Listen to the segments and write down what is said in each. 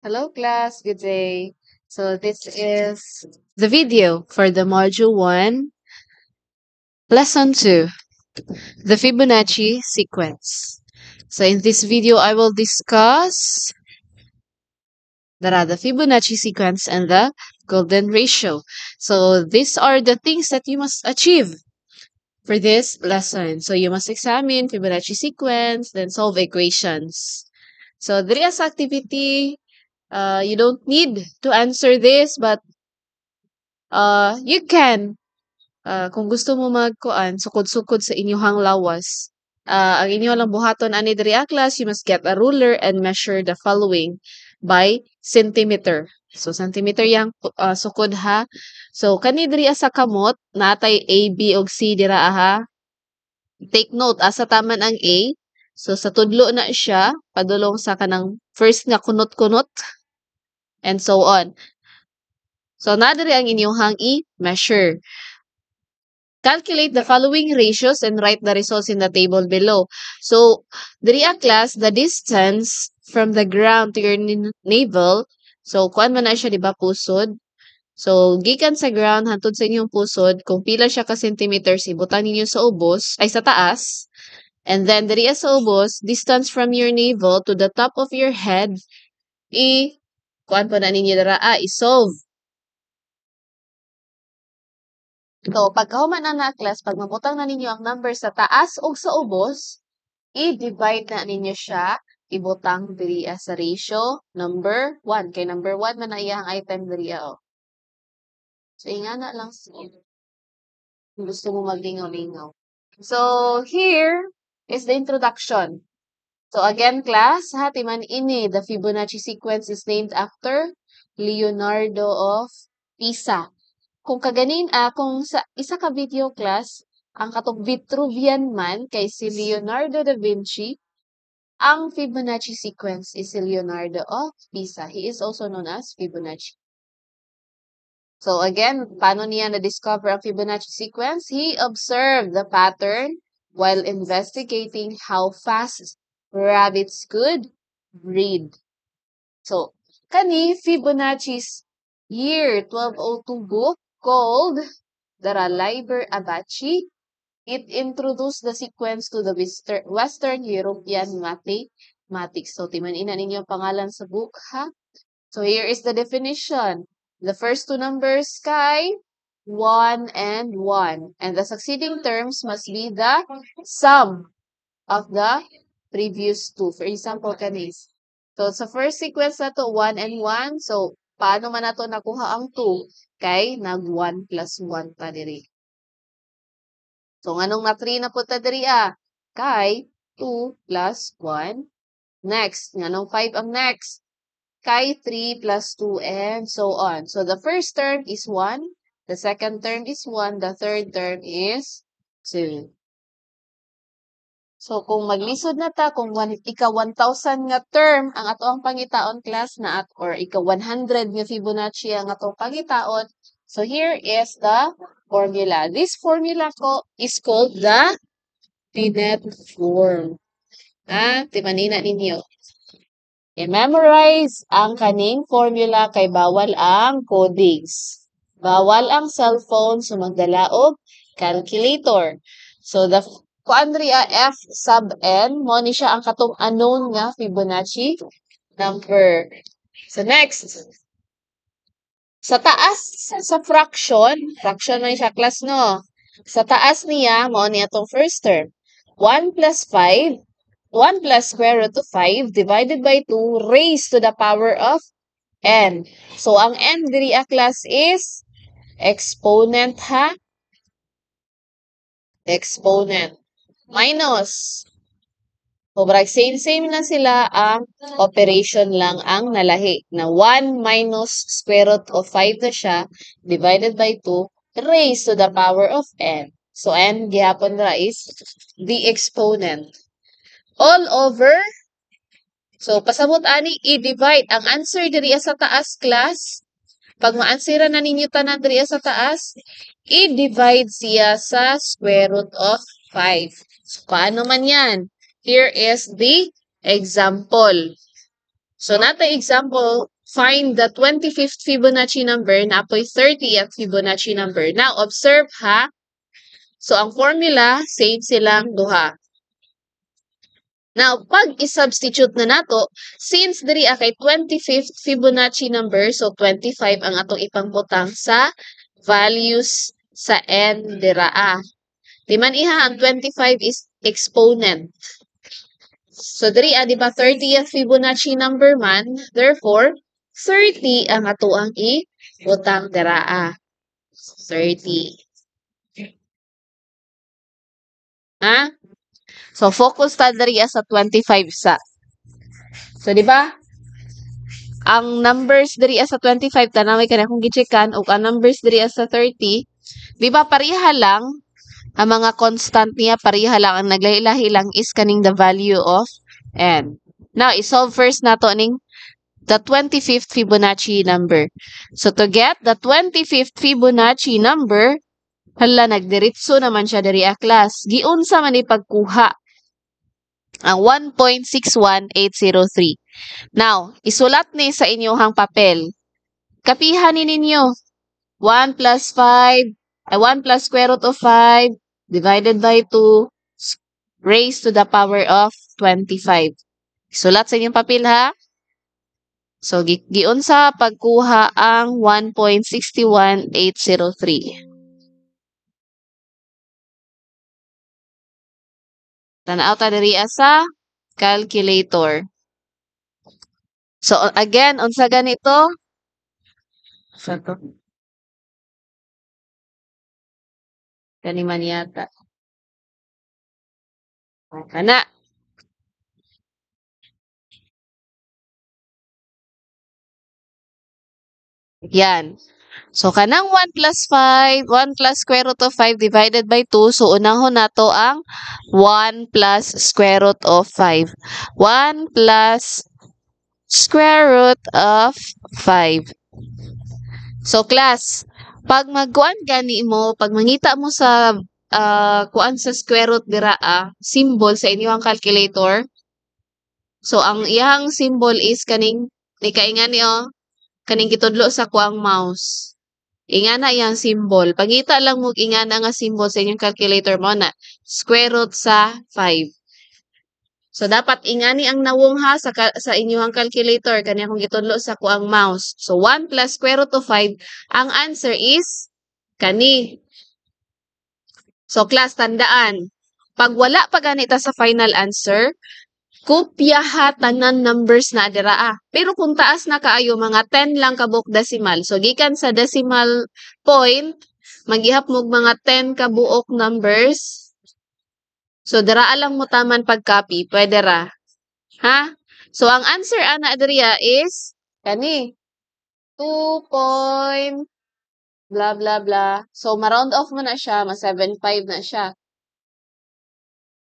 Hello class, good day. So this is the video for the module 1, lesson 2, the Fibonacci sequence. So in this video, I will discuss the Fibonacci sequence and the golden ratio. So these are the things that you must achieve for this lesson. So you must examine Fibonacci sequence, then solve equations. So there is activity. You don't need to answer this, but you can. Kung gusto mo magkuan, sukod-sukod sa inyong lawas. Ang inyo lang buhaton ani diri class, you must get a ruler and measure the following by centimeter. So centimeter yang sukod ha. So kani diri sa kamot natay A, B ug C dira ha. Take note asa taman ang A. So sa tudlo na siya padulong sa kanang first nga kunot-kunot and so on. So na diri ang inyong i-measure. Calculate the following ratios and write the results in the table below. So, diri class, the distance from the ground to your navel. So, kuan man na siya, di ba, pusod? So, gikan sa ground, hantod sa inyong pusod, kung pila siya ka centimeters, ibutan ninyo sa ubos, ay sa taas. And then, diri sa ubos, distance from your navel to the top of your head, kuan pa na ninyo dara, i-solve. So, pagkahuman na class, pag mabutang na ninyo ang number sa taas o sa ubos, i-divide na ninyo siya, ibutang diri sa ratio number 1. Kay number 1 man na iyang item diri oh. So, ingana lang siya. Kung gusto mo maglingaw-lingaw. So, here is the introduction. So, again, class, timan ini, the Fibonacci sequence is named after Leonardo of Pisa. Kung kung sa isa ka video class, ang katong Vitruvian man kay si Leonardo da Vinci, ang Fibonacci sequence is si Leonardo of Pisa. He is also known as Fibonacci. So again, paano niya na-discover ang Fibonacci sequence? He observed the pattern while investigating how fast rabbits could breed. So, Fibonacci's year 1202 book called the Liber Abaci, it introduced the sequence to the Western European mathematics. So, timanin ninyo ang pangalan sa book, ha? So, here is the definition. The first two numbers, 1 and 1. And the succeeding terms must be the sum of the previous two. For example, kanis. So, sa first sequence na to, 1 and 1. So, paano man nato nakuha ang 2? Kay nag 1 plus 1 ta diri. So, nganong na 3 na po ta diri Kay 2 plus 1. Next, nganong 5 ang next? Kay 3 plus 2 and so on. So, the first term is 1. The second term is 1. The third term is 2. So, kung maglisod na ta, kung ika 1,000 nga term ang ato ang pangitaon class na or ika 100 nga Fibonacci ang ato pangitaon, so here is the formula. This formula is called the Binet form. Timanina ninyo. I-memorize ang kaning formula kay bawal ang codings. Bawal ang cellphone so magdala og calculator. So, the Kuandria F sub n, mo ni siya ang katong unknown nga Fibonacci number. So next, sa taas sa fraction man siya class no. Sa taas niya, mo ni atong first term. 1 plus 5, 1 plus square root of 5 divided by 2 raised to the power of n. So ang n diri class is exponent ha. Exponent. Minus. So, same na sila, ang operation lang ang nalahi. Na 1 minus square root of 5 na siya, divided by 2, raised to the power of n. So, n, gihapon na is the exponent. All over, so, pasabot ani, i-divide. Ang answer diri sa taas class, pag ma-answera na ninyo tanan diri sa taas, i-divide siya sa square root of 5. So, paano man yan? Here is the example. So, natin example find the 25th Fibonacci number na apoy 30th Fibonacci number. Now, observe ha. So, ang formula, same silang duha. Now, pag i-substitute na nato, since diri kay 25th Fibonacci number, so 25 ang atong ipangbutang sa values sa n dira. Di man iha, ang 25 is exponent. So, diri di ba 30th Fibonacci number man, therefore, 30 ang ato ang ibutang dira. 30. Ha? So, focus ta diri sa 25 sa. So, di ba? Ang numbers diri sa 25 tanaway kana kung gicheckan ug ang numbers diri sa 30, di ba pareha lang ang mga constant niya, pareha lang ang naglahi-lahi lang is kaning the value of n. Now, isolve first nato ning the 25th Fibonacci number. So, to get the 25th Fibonacci number, hala, nagdiritso naman siya diri class. Giunsa man ipagkuha ang 1.61803. Now, isulat ni sa inyong papel. Kapihan ni ninyo. 1 plus 5, 1 plus square root of 5 divided by 2 raised to the power of 25. Isulat sa inyong papel ha. So, giunsa pagkuha ang 1.61803. Tanaw ta diri sa calculator. So, again, unsa ganito? Sa to? Kani man yata. Kana. Yan. So, kanang 1 plus 5, 1 plus square root of 5 divided by 2. So, unahon nato ang 1 plus square root of 5. 1 plus square root of 5. So, class, pag magkuan gani mo, pag mangita mo sa kuan sa square root dira symbol sa inyong calculator. So, ang iyang symbol is kaning, kaingan niyo, kaning gitudlo sa kuang mouse. Ingana yang symbol. Pagita lang mo ingana nga symbol sa inyong calculator mo na square root sa 5. So, dapat ingani ang nawong ha sa inyong calculator. Kanya kung gitudlo sa kuang mouse. So, 1 plus square root of 5. Ang answer is kani. So, class, tandaan. Pag wala pa ganita sa final answer, kopyaha tanan numbers na dira. Pero kung taas na kaayo, mga 10 lang kabuk decimal. So, gikan sa decimal point, maghihap mo mga 10 kabuok numbers. So, dira lang mo taman pag-copy. Pwede ra. Ha? So, ang answer ana diriya is, kani, 2 point, blah, blah, blah. So, ma-round off mo na siya, ma-7.5 na siya.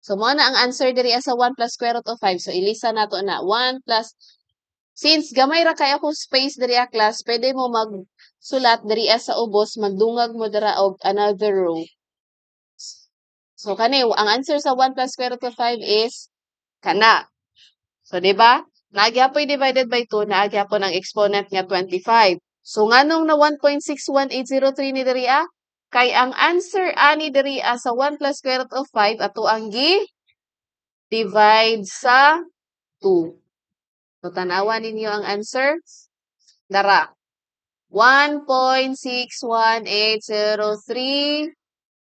So, mo na ang answer diri sa 1 plus square root of 5. So, ilisa nato na 1 plus, since gamay ra kay ako space diri class, pwede mo magsulat diri sa ubos, magdungag mo dira og another row. So, kani, ang answer sa 1 plus square root of 5 is kana. So, di ba? Naagyapoy divided by 2, naagyapon ang exponent nga 25. So, nganong na 1.61803 ni diri kay ang answer ani diri sa 1 plus square root of 5 ato ang divide sa 2. So, tanawan ninyo ang answer. Dara. 1.61803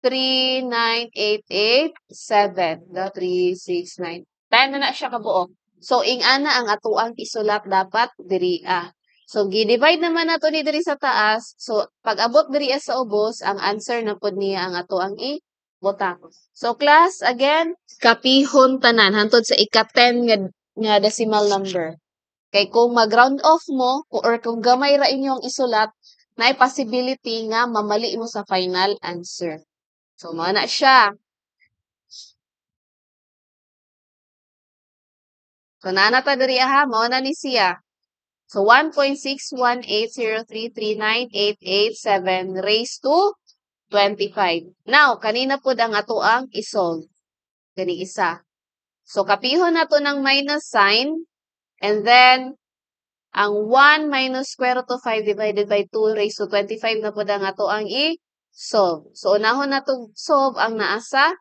3988.7. 369. 10 na siya kabuok. So, ingana ang atuang isulat dapat diri So, gi-divide naman nato ni diri sa taas. So, pag abot diri sa ubos, ang answer na pod niya ang atuang ibutang. So, class, again, kapihon tanan hantod sa ika-10 nga decimal number. Kay kung mag-round off mo, or kung gamay ra inyong isulat, na possibility nga mamali mo sa final answer. So, mo na siya. So, naanata diri mo na ni siya. So, 1.618033988.7 raised to 25. Now, kanina po ang ato ang isolve. Gani isa. So, kapihon na to ng minus sign. And then, Ang 1 minus square root of 5 divided by 2 raised to 25 na po na nga to ang i-solve. So, unahon na to solve ang naa sa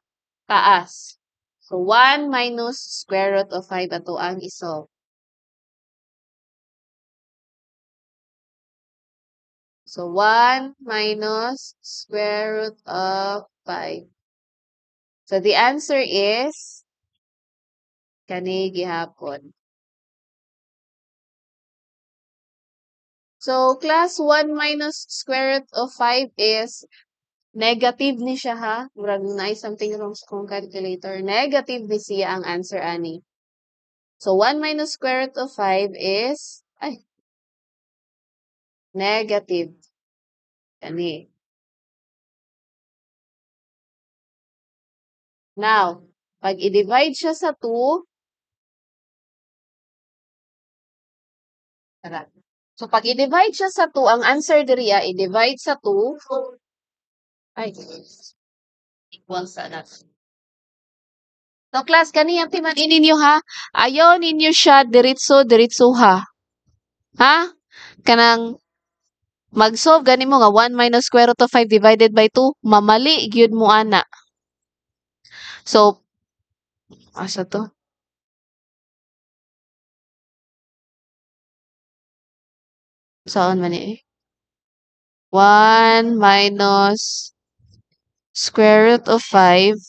taas. So, 1 minus square root of 5 ato ang i-solve. So, 1 minus square root of 5. So, the answer is kani gihapon. So, class 1 minus square root of 5 is negative ni siya ha. Murag na something wrong sa kong calculator. Negative ni siya ang answer ani. So, 1 minus square root of 5 is, negative. Kani. Now, pag i-divide siya sa 2, tara. So, pag i-divide siya sa 2, ang answer diri i-divide sa 2, equals sa natin. So, class, kaniyang timan ninyo ha. Ayaw ninyo siya diretso ha. Ha? Kanang mag-solve gani mo nga 1 minus square root of 5 divided by 2, mamali gyud mo ana. So, asa to? Saan man eh? 1 minus square root of 5.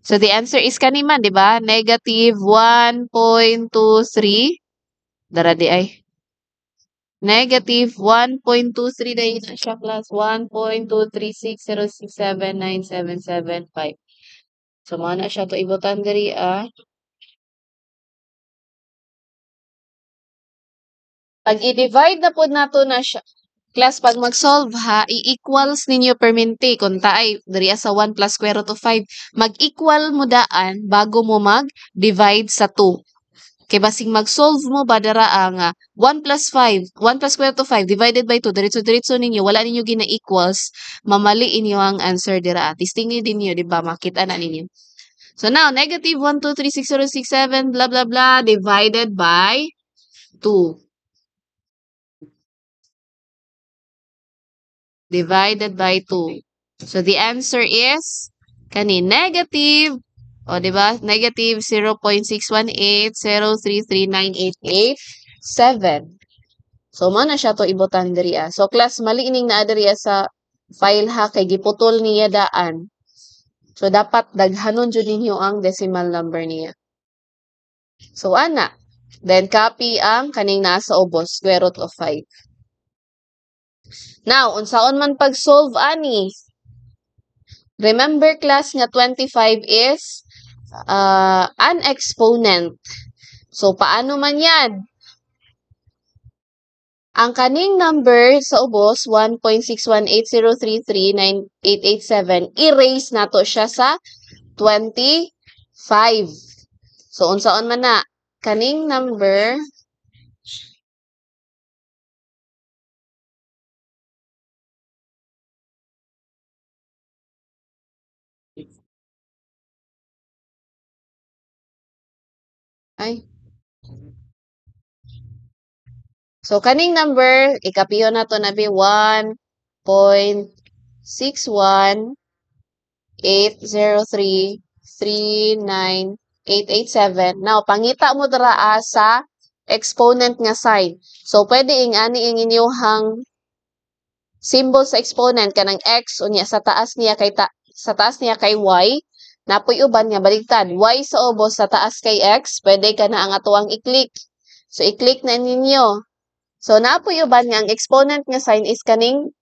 So, the answer is kaniman, di ba? Negative 1.23. Dara di ay. Negative 1.23 dahil na siya class 1.23606797775. So, mana siya to ibutan diri Pag i-divide na po nato na siya, class, pag mag-solve ha, i-equals ninyo permente. Kung taay, diri sa 1 plus square root of 5, mag-equal mo daan bago mo mag-divide sa 2. Kay basing mag-solve mo ba dara ang 1 plus 5, 1 plus square root of 5 divided by 2, diretso-diretso ninyo, wala ninyo gina-equals, mamali inyo ang answer dira. Testingin din niyo, di ba? Makita na ninyo. So now, negative 1236067, blah, blah, blah, divided by 2. Divided by 2. So, the answer is, negative, o, diba? Negative 0.61803398887. So, mana siya to ibutan diriya. So, class, mali ining naa diriya sa file ha, kay giputol niya daan. So, dapat daghanon jud ninyo ang decimal number niya. So, ana. Then, copy ang kaning nasa ubos, square root of 5. Now, unsaon man pag-solve ani? Remember class nga 25 is an exponent. So, paano man yan? Ang kaning number sa ubos, 1.61803398887, erase nato siya sa 25. So, unsaon man na? Kaning number, So, kaning number, ikapiyo na to na 1.61803398887. Now, pangita mo dara sa exponent nga sign. So, pwede ingani ang inyong symbol sa exponent kanang x unya sa taas niya kay y. Napoy uban nga baligtad. Y sa ubos sa taas kay x, pwede ka na ang atuang i-click. So, i-click na ninyo. So, napoy uban nga ang exponent nga sign is ganing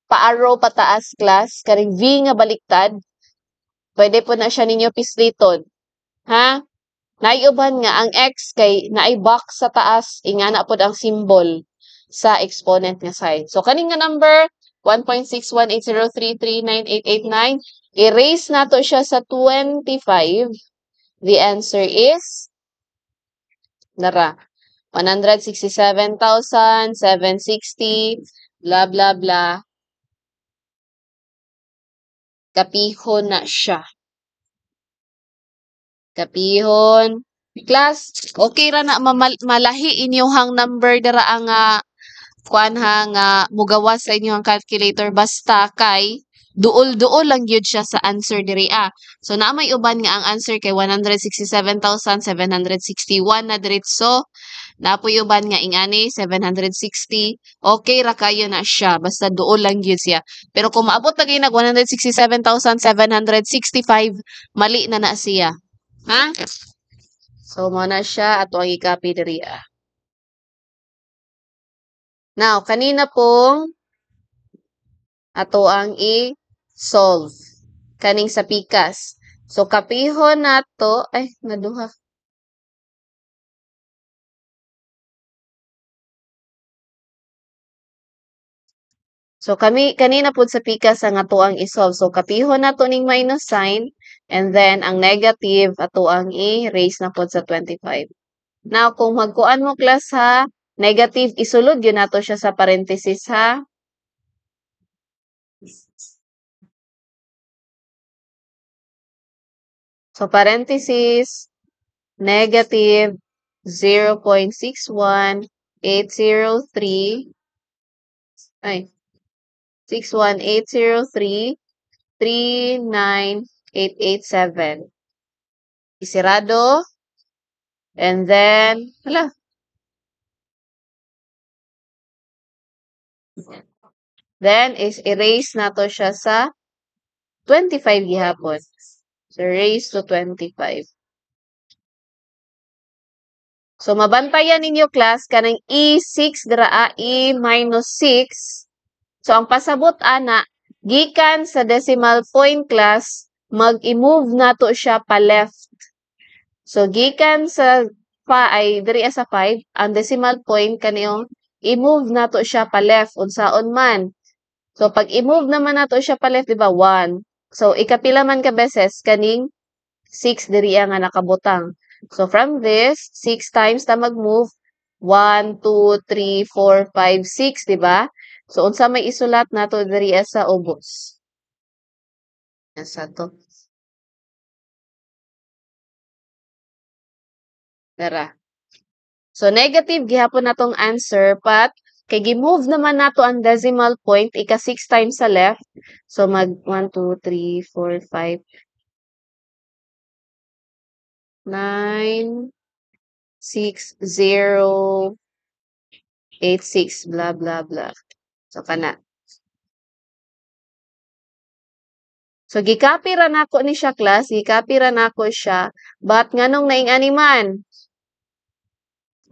pa-arrow pataas class, kaning V nga baliktad. Pwede po na siya ninyo pisliton. Ha? Naiuban nga ang x kay naay box sa taas, ingana po ang symbol sa exponent nga sign. So, kaning nga number, 1.61803398889, erase nato siya sa 25. The answer is, 167,760, blah, blah, blah. Kapihon na siya. Kapihon Class, okay ra na malahi inyong number dara ang kuan nga mugawas sa inyong calculator basta kay duol-duol lang gyud siya sa answer diri ah. So na may uban nga ang answer kay 167,761 na diretso. Napoy uban nga ingani 760. Okay ra kayo na siya basta duol lang gyud siya. Pero kung maabot na gyud nag 167,765 mali na siya. Ha? So mo na siya ato ang i-copy diri ah. Now, kanina pong ato ang i-solve kaning sa pikas. So, kapihon nato, ay, naduha. So, kanina po sa pikas ang ato ang i-solve. So, kapihon nato ning minus sign, and then, ang negative, ato ang i-raise na po sa 25. Now, kung magkuan mo class ha, negative, isulod yun nato siya sa parenthesis ha. So, parenthesis, negative 0.61803 ay 61803,39887. Isirado. And then, hala. Then, is erase nato siya sa 25 gihapon. So, raise to 25. So, mabantayan ninyo class kanang E6 draa E minus 6. So, ang pasabot ana, gikan sa decimal point class, mag-i-move nato siya pa left. So, gikan sa diri sa 5, ang decimal point kaniyong i-move nato siya pa left unsaon man. So, pag i-move naman nato siya pa left, di ba? 1. So, ikapila man ka beses kaning 6 diri nga nakabutang. So, from this, 6 times ta mag-move, 1, 2, 3, 4, 5, 6, di ba? So, unsa may isulat nato diri sa ubos? Asa to? Tara. So, negative gihapon natong answer, but kay gi-move naman nato ang decimal point, ika 6 times sa left. So, mag 1, 2, 3, 4, 5, 9, 6, 0, 8, 6, blah, blah, blah. So, kana. So, gikopy ra nako ni siya, class. Gikopy ra nako siya. But, nganong naing animan?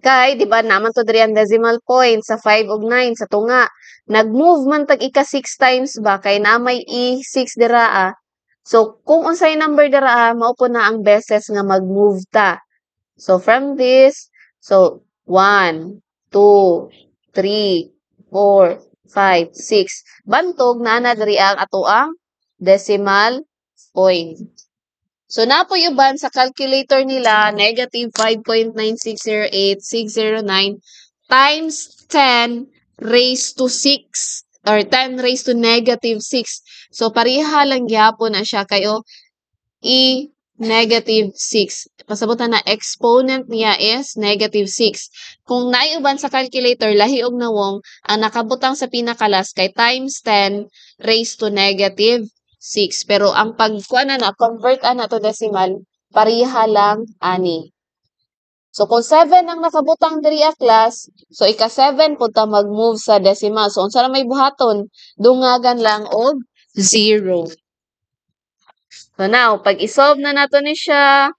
Kay, di ba, naman to diri ang decimal point sa 5 ug 9 sa tunga. Nag-move man tag ika 6 times ba, kay na may E6 dira ah. So, kung unsay number dira mao po na ang beses nga mag-move ta. So, from this, so, 1, 2, 3, 4, 5, 6. Bantog na na diri ang ato ang decimal point. So, napuyuban sa calculator nila, negative 5.9608609 times 10 raised to 6 or 10 raised to negative 6. So, pareha lang gyapon na siya kayo negative 6. Pasabutan na exponent niya is negative 6. Kung naiuban sa calculator, lahi og nawong, ang nakabutang sa pinakalas kay times 10 raised to negative 6. Pero ang pagkuan na convert na to decimal, pareha lang ani. So, kung 7 ang nakabutang diri a class, so ika 7 punta mag-move sa decimal. So, unsa na may buhaton? Dungagan lang og 0. So, now, pag isolve na nato ni siya,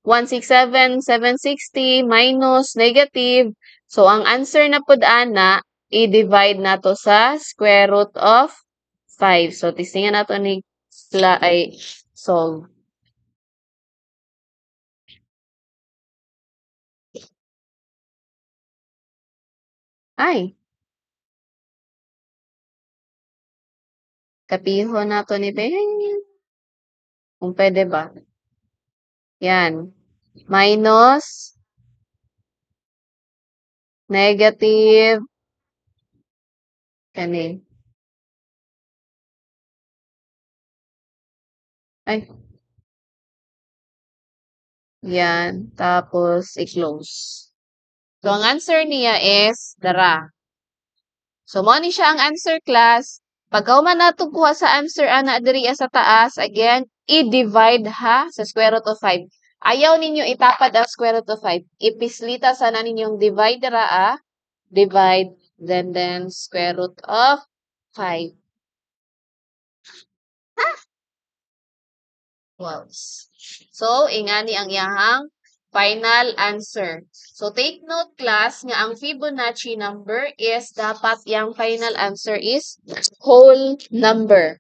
167,760 minus negative. So, ang answer na pud ana, i-divide nato sa square root of 5. So, tisingan nato ni ay solve. Ay. Kapihon nato ni Ben. Kung pwede ba? Yan. Minus negative kani. Ay. Yan. Tapos, i-close. So, ang answer niya is dara. So, mo ni siya ang answer class. Pagka man nato kuha sa answer ana diri sa taas, again, i-divide ha sa square root of 5. Ayaw ninyo itapad ang square root of 5. Ipislita sana ninyong divide dira divide, then square root of 5. Wow. So, ingani ang iyahang final answer. So, take note class nga ang Fibonacci number is dapat yung final answer is whole number.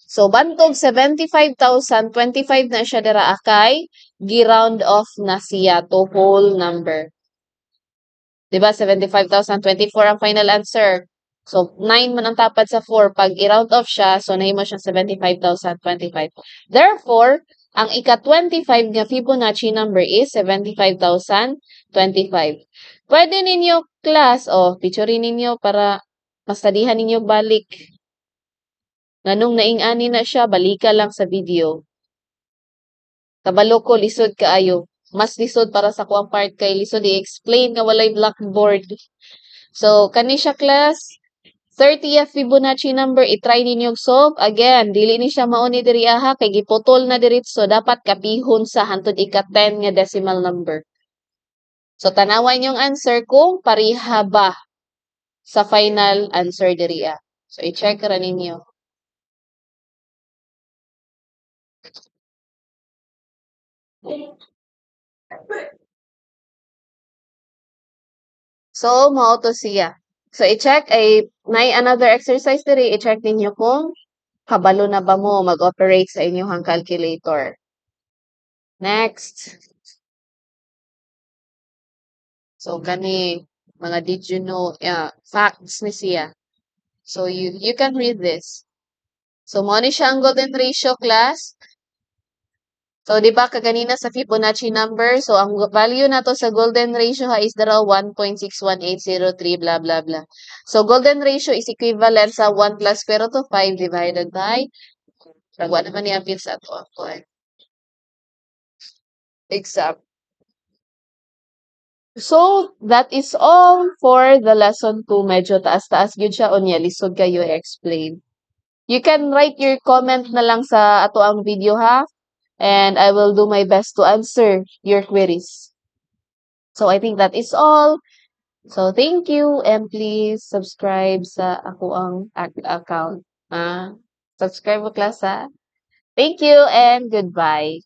So, bantog 75,025 na siya dira akay, gi-round off na siya to whole number. Diba? 75,024 ang final answer. So, 9 man ang tapad sa 4. Pag i-round off siya, so nahimo siyang 75,025. Therefore, ang ika-25 nga Fibonacci number is 75,025. Pwede ninyo, class, picturein ninyo para mastadihan ninyo balik. Nganong naing-ani na siya, balika lang sa video. Kabalo ko, lisod kaayo. Mas lisod para sa kuang part kay lisod i-explain nga walay blackboard. So, kani siya class, 30th Fibonacci number, i-try ninyo solve. Again, dili ni siya mauni diri aha, kay giputol na diritso, dapat kapihon sa hantod ika-10 nga decimal number. So, tanawan yung answer kung pariha ba sa final answer diri. So, i-check ra ninyo. So, mao to siya. So, i-check ay may another exercise diri, i-check ninyo kung kabalo na ba mo mag-operate sa inyong calculator. Next. So, kani mga did you know facts ni siya. So, you can read this. So, mo ni siya ang golden ratio class. So, di ba kaganina sa Fibonacci number, so ang value na to sa golden ratio is daraw 1.61803 blah blah blah. So, golden ratio is equivalent sa 1 plus square root of 5 divided by ragwa naman ni apil sa ato ako exam. So, that is all for the lesson 2. Medyo taas-taas yun siya o niya. Lisod kayo explain. You can write your comment na lang sa ato ang video ha. And I will do my best to answer your queries. So, I think that is all. So, thank you and please subscribe sa ako ang account. Subscribe mo class ha. Thank you and goodbye.